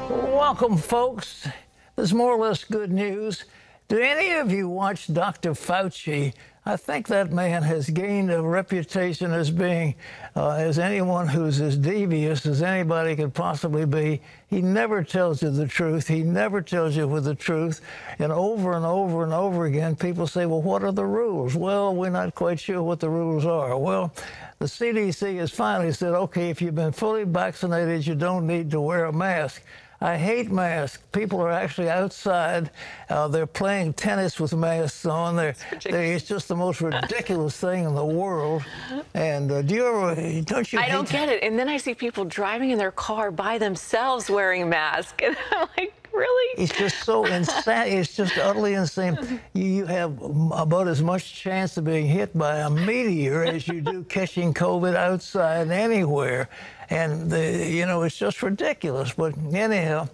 Welcome, folks. This is more or less good news. Do any of you watch Dr. Fauci? I think that man has gained a reputation as being, as anyone who's as devious as anybody could possibly be. He never tells you the truth. He never tells you with the truth. And over and over and over again, people say, well, what are the rules? Well, we're not quite sure what the rules are. Well, the CDC has finally said, okay, if you've been fully vaccinated, you don't need to wear a mask. I hate masks. People are actually outside. They're playing tennis with masks on. It's just the most ridiculous thing in the world. And don't you? I don't get it. And then I see people driving in their car by themselves wearing a mask. And I'm like, really? It's just so insane. It's just utterly insane. You have about as much chance of being hit by a meteor as you do catching COVID outside anywhere. And, it's just ridiculous. But anyhow,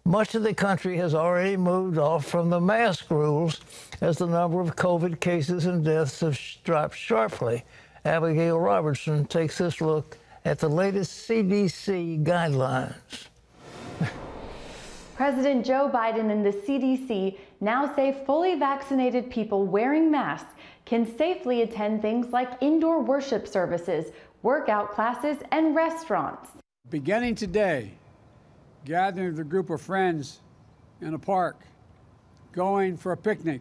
much of the country has already moved off from the mask rules as the number of COVID cases and deaths have dropped sharply. Abigail Robertson takes this look at the latest CDC guidelines. President Joe Biden and the CDC now say fully vaccinated people wearing masks can safely attend things like indoor worship services, workout classes, and restaurants. Beginning today, gathering with a group of friends in a park, going for a picnic,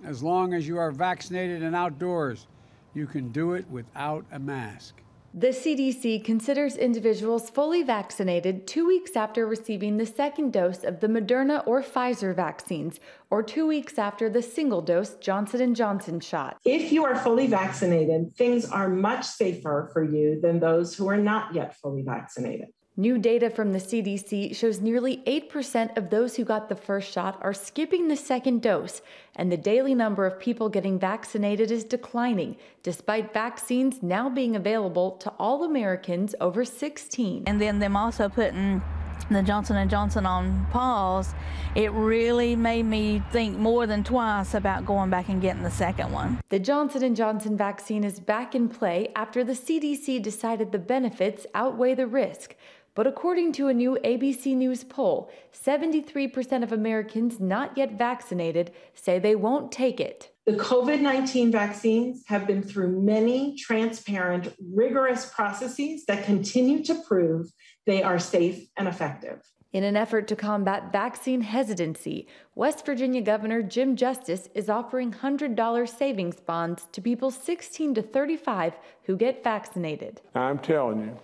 as long as you are vaccinated and outdoors, you can do it without a mask. The CDC considers individuals fully vaccinated 2 weeks after receiving the second dose of the Moderna or Pfizer vaccines, or 2 weeks after the single-dose Johnson & Johnson shot. If you are fully vaccinated, things are much safer for you than those who are not yet fully vaccinated. New data from the CDC shows nearly 8% of those who got the first shot are skipping the second dose, and the daily number of people getting vaccinated is declining, despite vaccines now being available to all Americans over 16. And then them also putting the Johnson & Johnson on pause, it really made me think more than twice about going back and getting the second one. The Johnson & Johnson vaccine is back in play after the CDC decided the benefits outweigh the risk. But according to a new ABC News poll, 73% of Americans not yet vaccinated say they won't take it. The COVID-19 vaccines have been through many transparent, rigorous processes that continue to prove they are safe and effective. In an effort to combat vaccine hesitancy, West Virginia Governor Jim Justice is offering $100 savings bonds to people 16 to 35 who get vaccinated. I'm telling you,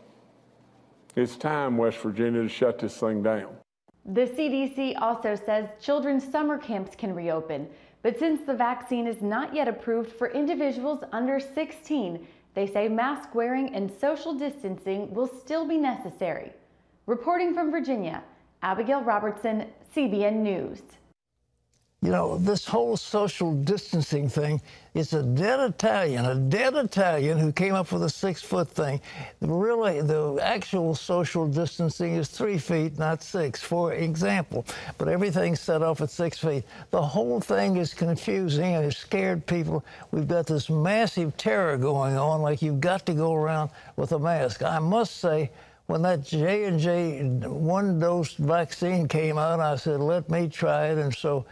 it's time, West Virginia, to shut this thing down. The CDC also says children's summer camps can reopen, but since the vaccine is not yet approved for individuals under 16, they say mask wearing and social distancing will still be necessary. Reporting from Virginia, Abigail Robertson, CBN News. You know, this whole social distancing thing, it's a dead Italian who came up with a 6-foot thing. Really, the actual social distancing is 3 feet, not 6, for example. But everything's set off at 6 feet. The whole thing is confusing and it's scared people. We've got this massive terror going on, like you've got to go around with a mask. I must say, when that J&J one-dose vaccine came out, I said, let me try it. And so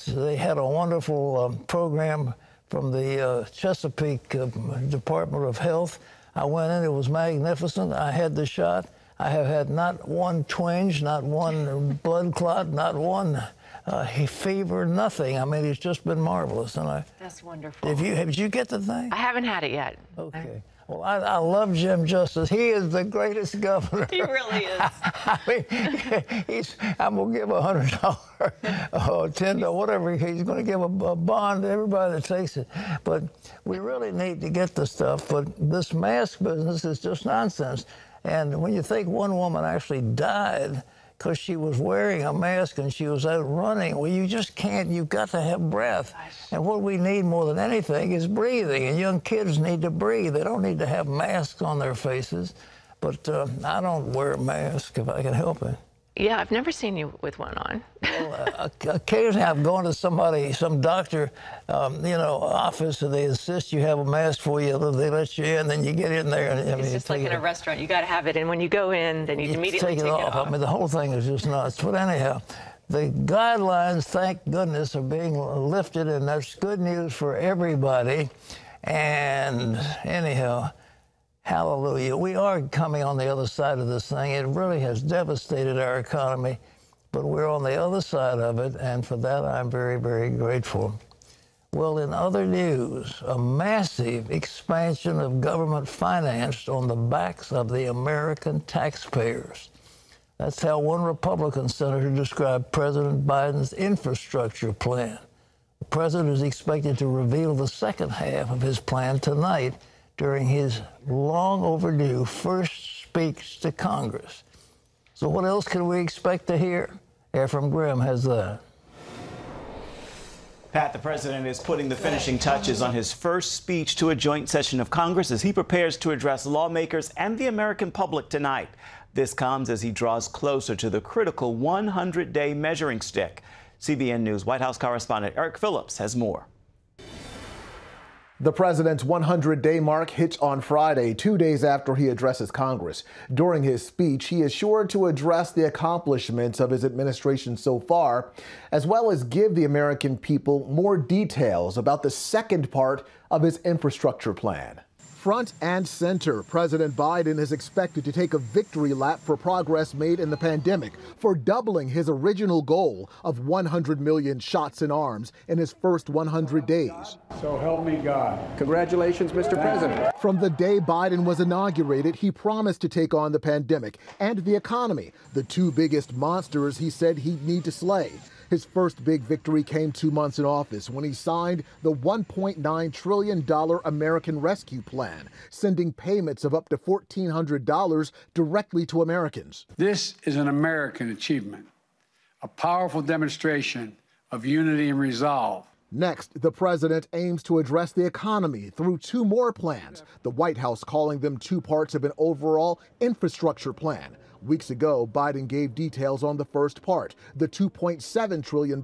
they had a wonderful program from the Chesapeake Department of Health. I went in, it was magnificent. I had the shot. I have had not one twinge, not one blood clot, not one fever, nothing. I mean, it's just been marvelous. And That's wonderful. Did you get the thing? I haven't had it yet. Okay. Well, I love Jim Justice. He is the greatest governor. He really is. I mean, I'm going to give $100 or $10, whatever. He's going to give a bond to everybody that takes it. But we really need to get the stuff. But this mask business is just nonsense. And when you think one woman actually died because she was wearing a mask and she was out running. Well, you just can't. You've got to have breath. And what we need more than anything is breathing. And young kids need to breathe. They don't need to have masks on their faces. But I don't wear a mask if I can help it. Yeah, I've never seen you with one on. Well, occasionally I'm going to somebody, some doctor, office, and they insist you have a mask for you. They let you in, then you get in there. And It's just like in a restaurant. You got to have it, and when you go in, then you immediately take it off. I mean, the whole thing is just nuts. But anyhow, the guidelines, thank goodness, are being lifted, and that's good news for everybody. And anyhow, hallelujah. We are coming on the other side of this thing. It really has devastated our economy, but we're on the other side of it, and for that I'm very, very grateful. Well, in other news, a massive expansion of government financed on the backs of the American taxpayers. That's how one Republican senator described President Biden's infrastructure plan. The president is expected to reveal the second half of his plan tonight during his long overdue first speech to Congress. So what else can we expect to hear? Ephraim Graham has that. Pat, the president is putting the finishing touches on his first speech to a joint session of Congress as he prepares to address lawmakers and the American public tonight. This comes as he draws closer to the critical 100-day measuring stick. CBN News White House correspondent Eric Phillips has more. The president's 100-day mark hits on Friday, 2 days after he addresses Congress. During his speech, he is sure to address the accomplishments of his administration so far, as well as give the American people more details about the second part of his infrastructure plan. Front and center, President Biden is expected to take a victory lap for progress made in the pandemic, for doubling his original goal of 100 million shots in arms in his first 100 days. So help me God. Congratulations, Mr. President. From the day Biden was inaugurated, he promised to take on the pandemic and the economy, the two biggest monsters he said he'd need to slay. His first big victory came 2 months in office when he signed the $1.9 trillion American Rescue Plan, sending payments of up to $1,400 directly to Americans. This is an American achievement, a powerful demonstration of unity and resolve. Next, the president aims to address the economy through two more plans, the White House calling them two parts of an overall infrastructure plan. Weeks ago, Biden gave details on the first part, the $2.7 trillion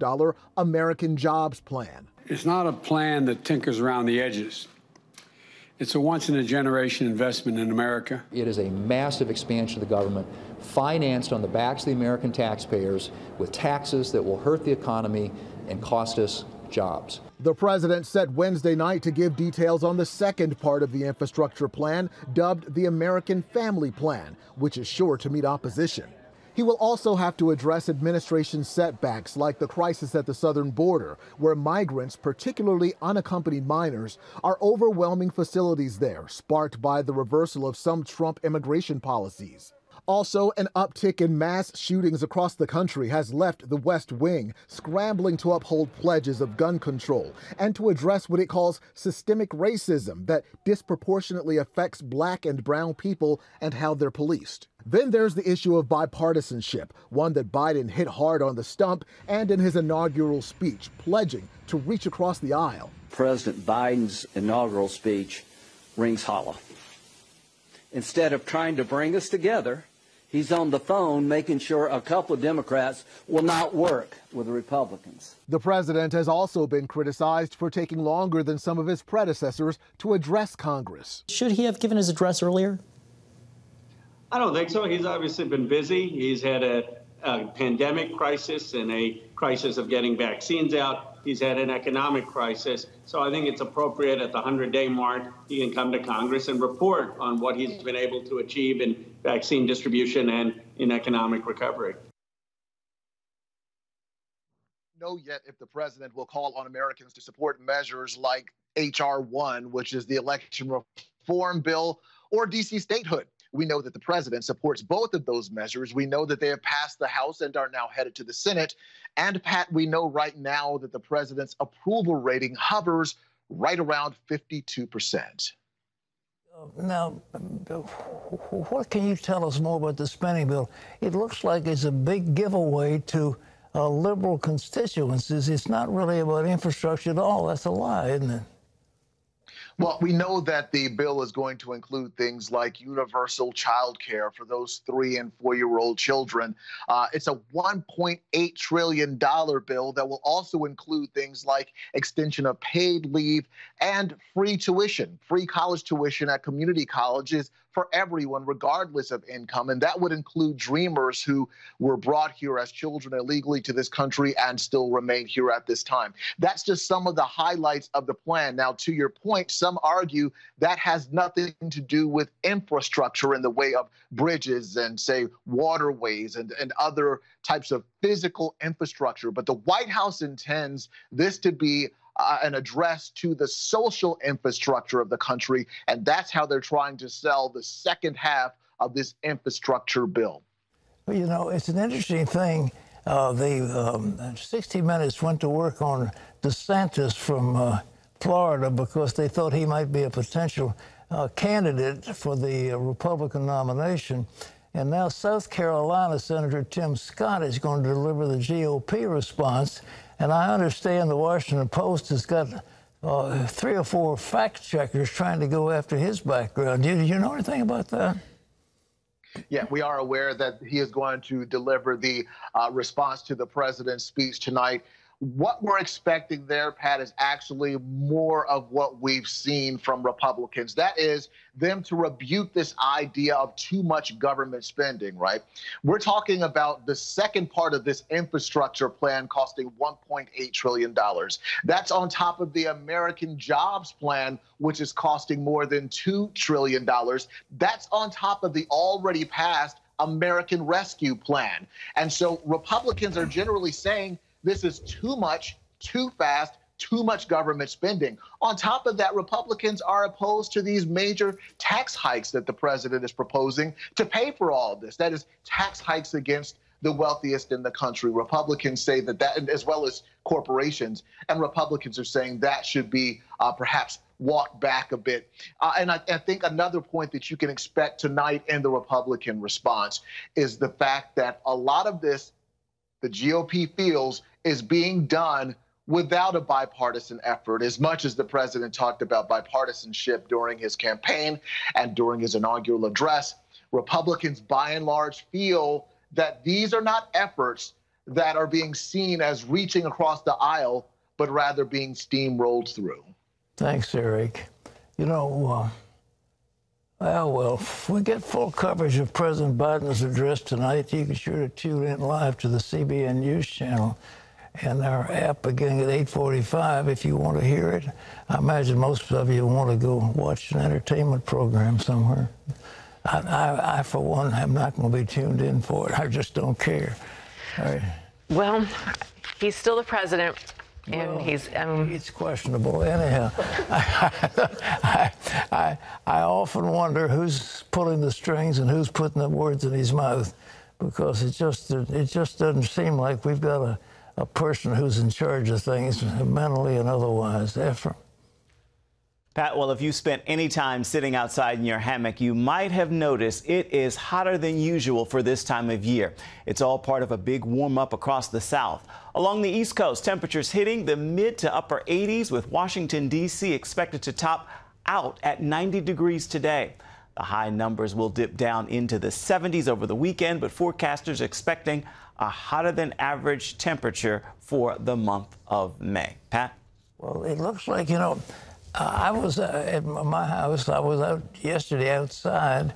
American Jobs Plan. It's not a plan that tinkers around the edges. It's a once-in-a-generation investment in America. It is a massive expansion of the government, financed on the backs of the American taxpayers with taxes that will hurt the economy and cost us jobs. The president set Wednesday night to give details on the second part of the infrastructure plan, dubbed the American Family Plan, which is sure to meet opposition. He will also have to address administration setbacks like the crisis at the southern border, where migrants, particularly unaccompanied minors, are overwhelming facilities there, sparked by the reversal of some Trump immigration policies. Also, an uptick in mass shootings across the country has left the West Wing scrambling to uphold pledges of gun control and to address what it calls systemic racism that disproportionately affects black and brown people and how they're policed. Then there's the issue of bipartisanship, one that Biden hit hard on the stump and in his inaugural speech, pledging to reach across the aisle. President Biden's inaugural speech rings hollow. Instead of trying to bring us together, he's on the phone making sure a couple of Democrats will not work with the Republicans. The president has also been criticized for taking longer than some of his predecessors to address Congress. Should he have given his address earlier? I don't think so. He's obviously been busy. He's had a pandemic crisis and a crisis of getting vaccines out. He's had an economic crisis. So I think it's appropriate at the 100-day mark, he can come to Congress and report on what he's been able to achieve in vaccine distribution and in economic recovery. Know yet if the president will call on Americans to support measures like H.R. 1, which is the election reform bill, or D.C. statehood. We know that the president supports both of those measures. We know that they have passed the House and are now headed to the Senate. And, Pat, we know right now that the president's approval rating hovers right around 52%. Now, what can you tell us more about the spending bill? It looks like it's a big giveaway to liberal constituencies. It's not really about infrastructure at all. That's a lie, isn't it? Well, we know that the bill is going to include things like universal child care for those 3- and 4-year-old children. It's a $1.8 trillion bill that will also include things like extension of paid leave and free tuition, free college tuition at community colleges for everyone, regardless of income. And that would include dreamers who were brought here as children illegally to this country and still remain here at this time. That's just some of the highlights of the plan. Now, to your point, some argue that has nothing to do with infrastructure in the way of bridges and, say, waterways and other types of physical infrastructure. But the White House intends this to be an address to the social infrastructure of the country, and that's how they're trying to sell the second half of this infrastructure bill. Well, you know, it's an interesting thing. 60 Minutes went to work on DeSantis from Florida because they thought he might be a potential candidate for the Republican nomination. And now South Carolina Senator Tim Scott is going to deliver the GOP response. And I understand the Washington Post has got 3 or 4 fact checkers trying to go after his background. Do you know anything about that? Yeah, we are aware that he is going to deliver the response to the president's speech tonight. What we're expecting there, Pat, is actually more of what we've seen from Republicans. That is them to rebuke this idea of too much government spending, right? We're talking about the second part of this infrastructure plan costing $1.8 trillion. That's on top of the American Jobs Plan, which is costing more than $2 trillion. That's on top of the already passed American Rescue Plan. And so Republicans are generally saying this is too much, too fast, too much government spending. On top of that, Republicans are opposed to these major tax hikes that the president is proposing to pay for all of this. That is tax hikes against the wealthiest in the country. Republicans say that, as well as corporations, and Republicans are saying that should be perhaps walked back a bit. And I think another point that you can expect tonight in the Republican response is the fact that a lot of this, the GOP feels, is being done without a bipartisan effort. As much as the president talked about bipartisanship during his campaign and during his inaugural address, Republicans by and large feel that these are not efforts that are being seen as reaching across the aisle, but rather being steamrolled through. Thanks, Eric. You know, well, if we get full coverage of President Biden's address tonight, you can sure to tune in live to the CBN News Channel and our app beginning at 8:45 if you want to hear it. I imagine most of you want to go watch an entertainment program somewhere. I for one, am not going to be tuned in for it. I just don't care. All right. Well, he's still the president. And well, it's questionable. Anyhow, I often wonder who's pulling the strings and who's putting the words in his mouth, because it just doesn't seem like we've got a person who's in charge of things mentally and otherwise. Ephraim. Pat, well, if you spent any time sitting outside in your hammock, you might have noticed it is hotter than usual for this time of year. It's all part of a big warm up across the South. Along the East Coast, temperatures hitting the mid to upper 80s, with Washington, D.C. expected to top out at 90 degrees today. The high numbers will dip down into the 70s over the weekend, but forecasters expecting a hotter than average temperature for the month of May. Pat? Well, it looks like, you know, I was at my house. I was out yesterday outside,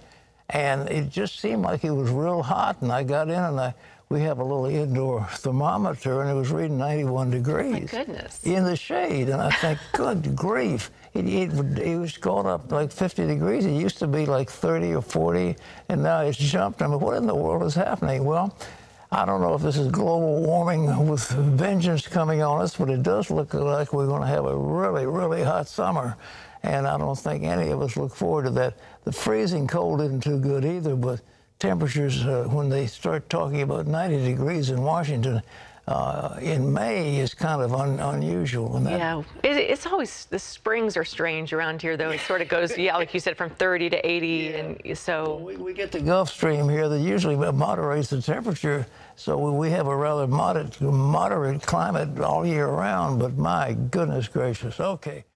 and it just seemed like it was real hot. And I got in, and we have a little indoor thermometer, and it was reading 91 degrees. My goodness. In the shade. And I think, good grief. It was going up like 50 degrees. It used to be like 30 or 40, and now it's jumped. I mean, what in the world is happening? Well, I don't know if this is global warming with vengeance coming on us, but it does look like we're going to have a really, really hot summer. And I don't think any of us look forward to that. The freezing cold isn't too good either, but temperatures, when they start talking about 90 degrees in Washington in May, is kind of unusual. And yeah, it's always, the springs are strange around here, though. It sort of goes, yeah, like you said, from 30 to 80. Yeah. And so we get the Gulf Stream here that usually moderates the temperature. So we have a rather moderate climate all year round. But my goodness gracious. Okay.